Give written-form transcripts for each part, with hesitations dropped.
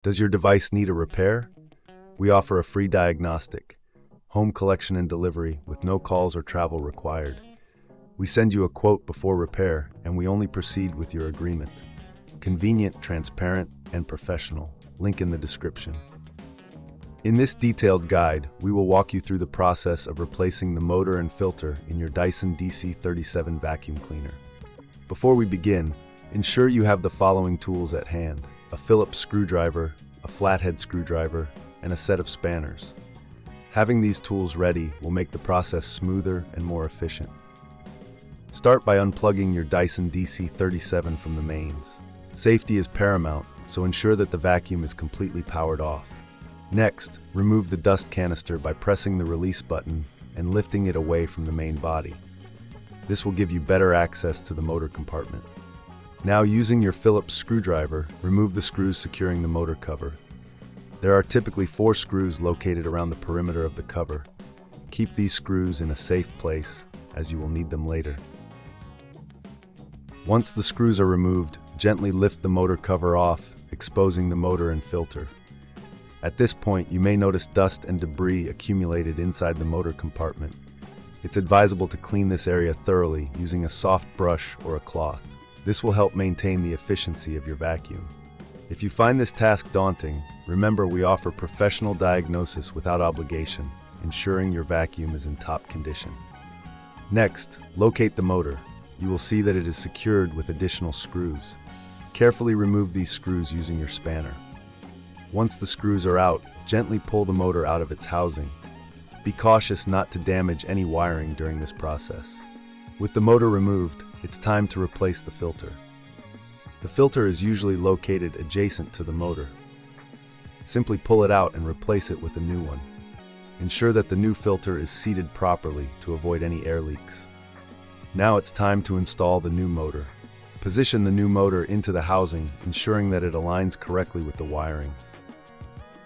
Does your device need a repair? We offer a free diagnostic, home collection and delivery with no calls or travel required. We send you a quote before repair, and we only proceed with your agreement. Convenient, transparent, and professional. Link in the description. In this detailed guide, we will walk you through the process of replacing the motor and filter in your Dyson DC37 vacuum cleaner. Before we begin, ensure you have the following tools at hand: a Phillips screwdriver, a flathead screwdriver, and a set of spanners. Having these tools ready will make the process smoother and more efficient. Start by unplugging your Dyson DC37 from the mains. Safety is paramount, so ensure that the vacuum is completely powered off. Next, remove the dust canister by pressing the release button and lifting it away from the main body. This will give you better access to the motor compartment. Now, using your Phillips screwdriver, remove the screws securing the motor cover. There are typically 4 screws located around the perimeter of the cover. Keep these screws in a safe place, as you will need them later. Once the screws are removed, gently lift the motor cover off, exposing the motor and filter. At this point, you may notice dust and debris accumulated inside the motor compartment. It's advisable to clean this area thoroughly using a soft brush or a cloth. This will help maintain the efficiency of your vacuum. If you find this task daunting, remember we offer professional diagnosis without obligation, ensuring your vacuum is in top condition. Next, locate the motor. You will see that it is secured with additional screws. Carefully remove these screws using your spanner. Once the screws are out, gently pull the motor out of its housing. Be cautious not to damage any wiring during this process. With the motor removed, it's time to replace the filter. The filter is usually located adjacent to the motor. Simply pull it out and replace it with a new one. Ensure that the new filter is seated properly to avoid any air leaks. Now it's time to install the new motor. Position the new motor into the housing, ensuring that it aligns correctly with the wiring.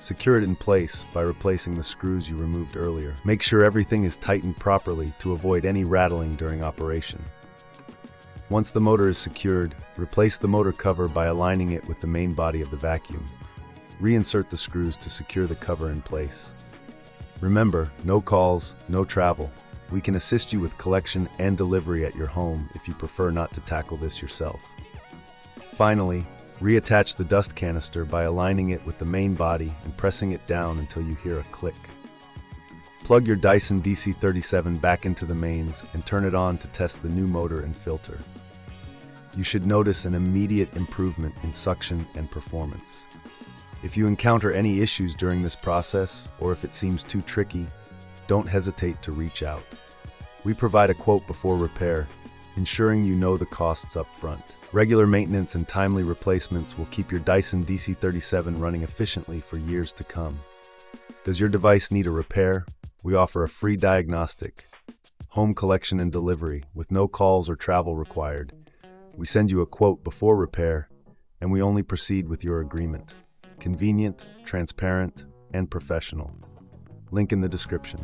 Secure it in place by replacing the screws you removed earlier. Make sure everything is tightened properly to avoid any rattling during operation. Once the motor is secured, replace the motor cover by aligning it with the main body of the vacuum. Reinsert the screws to secure the cover in place. Remember, no calls, no travel. We can assist you with collection and delivery at your home if you prefer not to tackle this yourself. Finally, reattach the dust canister by aligning it with the main body and pressing it down until you hear a click. Plug your Dyson DC37 back into the mains and turn it on to test the new motor and filter. You should notice an immediate improvement in suction and performance. If you encounter any issues during this process, or if it seems too tricky, don't hesitate to reach out. We provide a quote before repair, ensuring you know the costs up front. Regular maintenance and timely replacements will keep your Dyson DC37 running efficiently for years to come. Does your device need a repair? We offer a free diagnostic, home collection and delivery with no calls or travel required. We send you a quote before repair, and we only proceed with your agreement. Convenient, transparent, and professional. Link in the description.